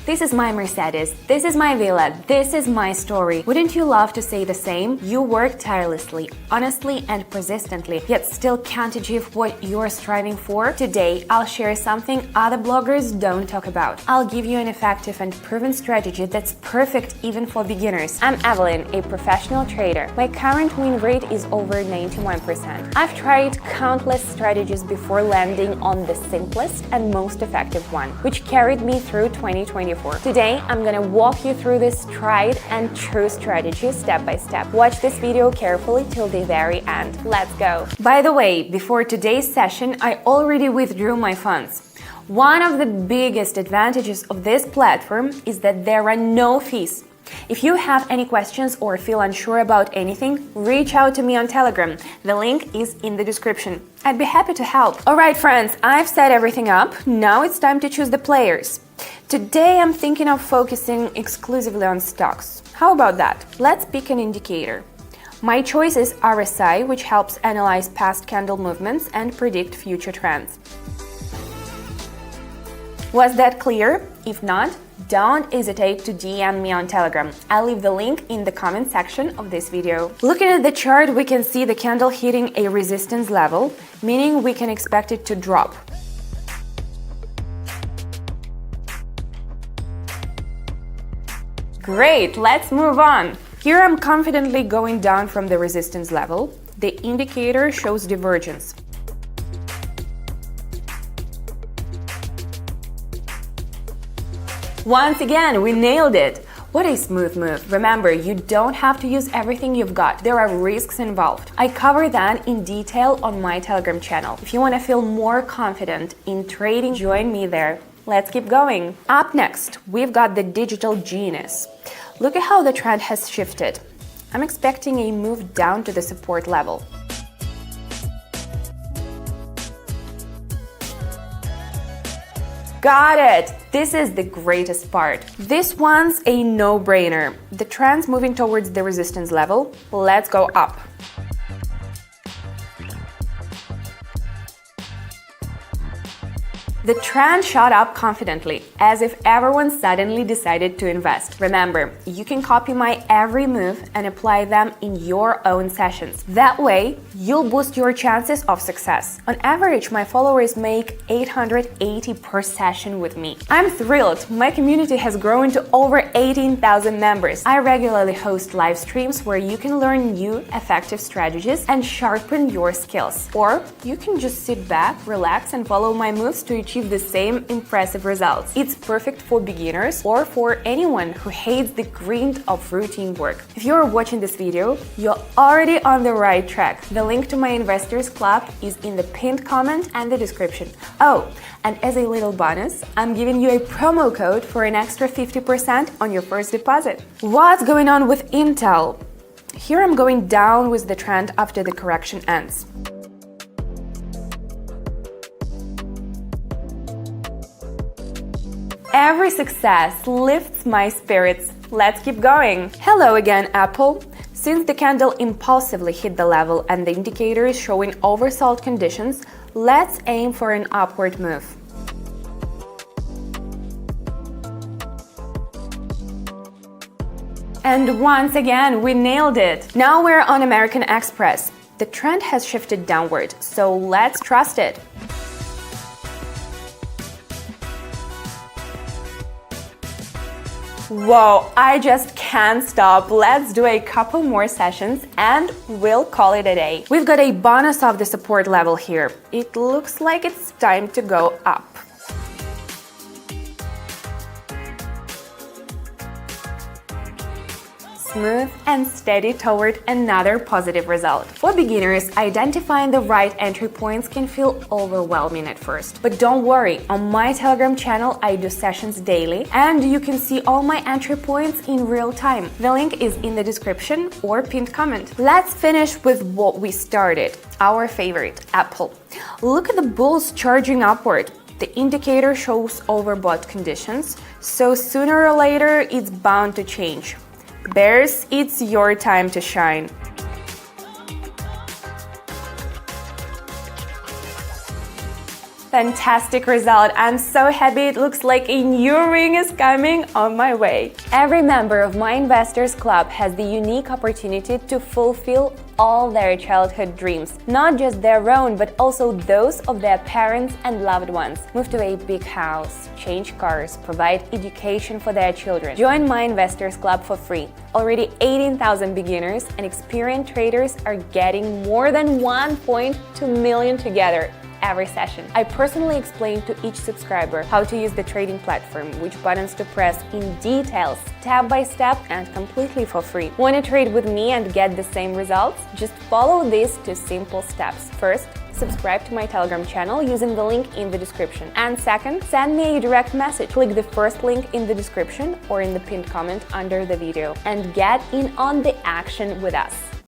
This is my Mercedes. This is my villa. This is my story. Wouldn't you love to say the same? You work tirelessly, honestly, and persistently, yet still can't achieve what you're striving for? Today, I'll share something other bloggers don't talk about. I'll give you an effective and proven strategy that's perfect even for beginners. I'm Evelyn, a professional trader. My current win rate is over 91%. I've tried countless strategies before landing on the simplest and most effective one, which carried me through 2024. Today, I'm gonna walk you through this tried and true strategy step by step. Watch this video carefully till the very end. Let's go. By the way, before today's session, I already withdrew my funds. One of the biggest advantages of this platform is that there are no fees. If you have any questions or feel unsure about anything, reach out to me on Telegram. The link is in the description. I'd be happy to help. Alright friends, I've set everything up. Now it's time to choose the players. Today I'm thinking of focusing exclusively on stocks. How about that? Let's pick an indicator. My choice is RSI, which helps analyze past candle movements and predict future trends. Was that clear? If not, don't hesitate to DM me on Telegram. I'll leave the link in the comment section of this video. Looking at the chart, we can see the candle hitting a resistance level, meaning we can expect it to drop. Great, let's move on. Here I'm confidently going down from the resistance level. The indicator shows divergence. Once again, we nailed it! What a smooth move. Remember, you don't have to use everything you've got. There are risks involved. I cover that in detail on my Telegram channel. If you want to feel more confident in trading, join me there. Let's keep going. Up next, we've got the Digital Genius. Look at how the trend has shifted. I'm expecting a move down to the support level. Got it! This is the greatest part. This one's a no-brainer. The trend's moving towards the resistance level. Let's go up. The trend shot up confidently, as if everyone suddenly decided to invest. Remember, you can copy my every move and apply them in your own sessions. That way, you'll boost your chances of success. On average, my followers make 880 per session with me. I'm thrilled. My community has grown to over 18,000 members. I regularly host live streams where you can learn new, effective strategies and sharpen your skills. Or you can just sit back, relax, and follow my moves to achieve the same impressive results. It's perfect for beginners or for anyone who hates the grind of routine work. If you're watching this video, you're already on the right track. The link to my Investors Club is in the pinned comment and the description. Oh, and as a little bonus, I'm giving you a promo code for an extra 50% on your first deposit. What's going on with Intel? Here I'm going down with the trend after the correction ends. Every success lifts my spirits. Let's keep going. Hello again, Apple. Since the candle impulsively hit the level and the indicator is showing oversold conditions, let's aim for an upward move. And once again, we nailed it. Now we're on American Express. The trend has shifted downward, so let's trust it. Whoa, I just can't stop. Let's do a couple more sessions and we'll call it a day. We've got a bonus of the support level here. It looks like it's time to go up. Smooth and steady toward another positive result. For beginners, identifying the right entry points can feel overwhelming at first. But don't worry, on my Telegram channel I do sessions daily and you can see all my entry points in real time. The link is in the description or pinned comment. Let's finish with what we started, our favorite, Apple. Look at the bulls charging upward. The indicator shows overbought conditions, so sooner or later it's bound to change. Bears, it's your time to shine. Fantastic result. I'm so happy. It looks like a new ring is coming on my way. Every member of My Investors Club has the unique opportunity to fulfill all their childhood dreams, not just their own, but also those of their parents and loved ones. Move to a big house, change cars, provide education for their children. Join My Investors Club for free. Already 18,000 beginners and experienced traders are getting more than 1.2 million together every session. I personally explain to each subscriber how to use the trading platform, which buttons to press in detail, step by step, and completely for free. Want to trade with me and get the same results? Just follow these 2 simple steps. First, subscribe to my Telegram channel using the link in the description. And second, send me a direct message. Click the first link in the description or in the pinned comment under the video and get in on the action with us.